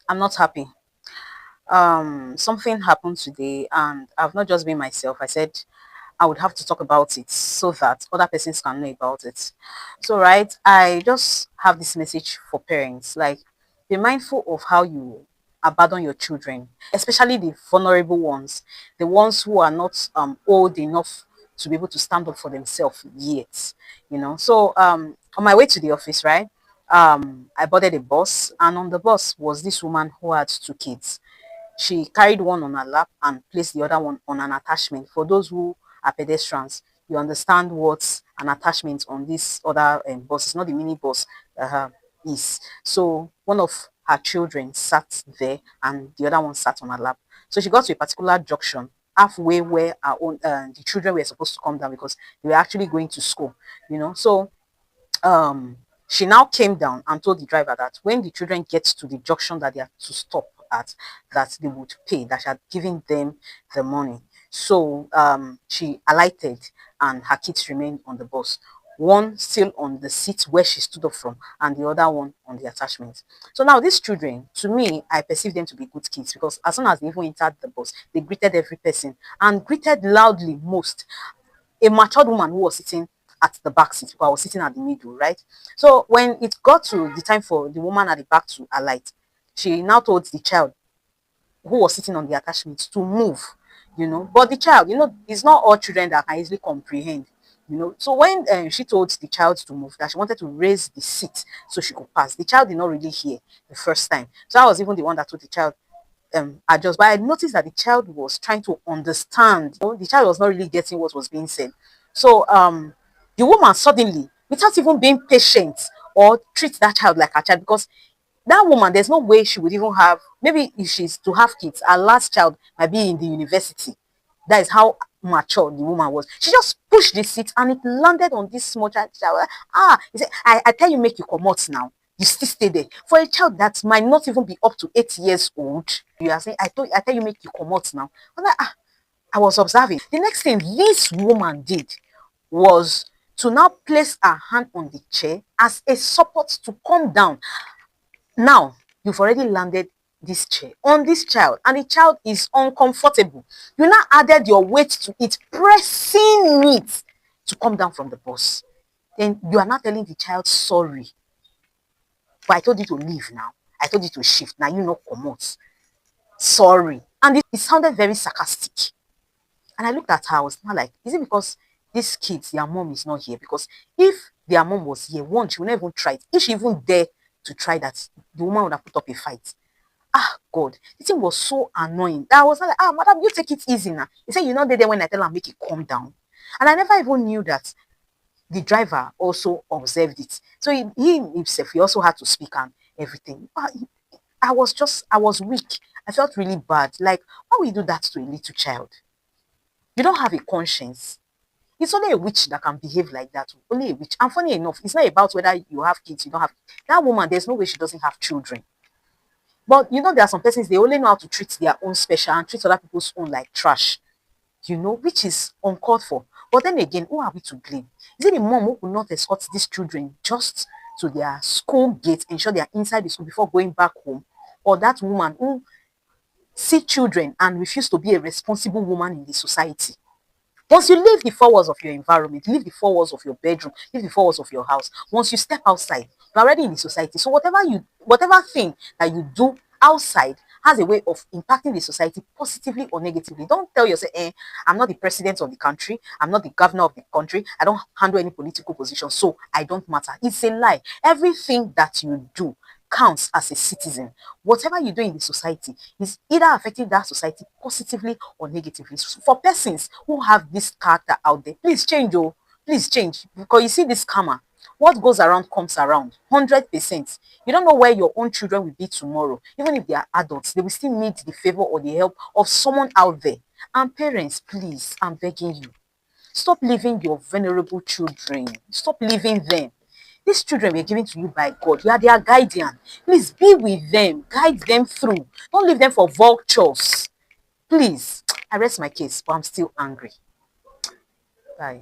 I'm not happy. Something happened today, and I've not just been myself. I said I would have to talk about it so that other persons can know about it. So, right, I just have this message for parents, like, be mindful of how you abandon your children, especially the vulnerable ones, the ones who are not old enough to be able to stand up for themselves yet. So on my way to the office, right, I boarded a bus, and on the bus was this woman who had two kids. She carried one on her lap and placed the other one on an attachment. For those who are pedestrians, you understand what an attachment on this other bus is, not the mini bus is. So one of her children sat there and the other one sat on her lap. So she got to a particular junction halfway where the children were supposed to come down because they were actually going to school. So um she now came down and told the driver that when the children get to the junction that they have to stop at, that they would pay, that she had given them the money. So she alighted and her kids remained on the bus, one still on the seat where she stood up from and the other one on the attachment. So now these children, to me, I perceive them to be good kids because as soon as they even entered the bus, they greeted every person and greeted loudly most a matured woman who was sitting at the back seat, because I was sitting at the middle, right? So when it got to the time for the woman at the back to alight, she now told the child who was sitting on the attachment to move. But the child, it's not all children that can easily comprehend. So when she told the child to move, that she wanted to raise the seat so she could pass, the child did not really hear the first time. So I was even the one that told the child adjust. But I noticed that the child was trying to understand. The child was not really getting what was being said. So the woman suddenly, without even being patient or treat that child like a child, because that woman, there's no way she would even have, maybe if she's to have kids, her last child might be in the university. That is how mature the woman was. She just pushed the seat and it landed on this small child. He said, I tell you, make you come out now. You still stay there. For a child that might not even be up to 8 years old, you are saying, I tell you, make you come out now. I was observing. The next thing this woman did was to now place her hand on the chair as a support to come down. Now, you've already landed this chair on this child, and the child is uncomfortable. You now added your weight to it, pressing it to come down from the bus. Then you are not telling the child, sorry, but I told you to leave now. I told you to shift. Now you know come out. Sorry. And it sounded very sarcastic. And I looked at her, I was not like, is it because these kids, their mom is not here? Because if their mom was here, one, she would never even try it. If she even dare to try that, the woman would have put up a fight. Ah, God, the thing was so annoying. That I was not like, madam, you take it easy now. He said, you're not there when I tell her, make it calm down. And I never even knew that the driver also observed it. So he himself, he also had to speak and everything. I was weak. I felt really bad. Like, why would you do that to a little child? You don't have a conscience. It's only a witch that can behave like that. Only a witch. And funny enough, it's not about whether you have kids, you don't have. That woman, there's no way she doesn't have children. But there are some persons, they only know how to treat their own special and treat other people's own like trash, which is uncalled for. But then again, who are we to blame? Is it the mom who could not escort these children just to their school gate, ensure they are inside the school before going back home? Or that woman who see children and refuse to be a responsible woman in the society? Once you leave the four walls of your environment, leave the four walls of your bedroom, leave the four walls of your house, once you step outside, you're already in the society. So whatever thing that you do outside has a way of impacting the society positively or negatively. Don't tell yourself, I'm not the president of the country, I'm not the governor of the country, I don't handle any political position, so I don't matter. It's a lie. Everything that you do counts as a citizen. Whatever you do in the society is either affecting that society positively or negatively. So for persons who have this character out there, please change, oh, please change. Because you see this karma, what goes around comes around, 100%. You don't know where your own children will be tomorrow. Even if they are adults, they will still need the favor or the help of someone out there. And parents, please, I'm begging you, stop leaving your vulnerable children. Stop leaving them. These children were given to you by God. You are their guardian. Please be with them. Guide them through. Don't leave them for vultures. Please. I rest my case, but I'm still angry. Bye.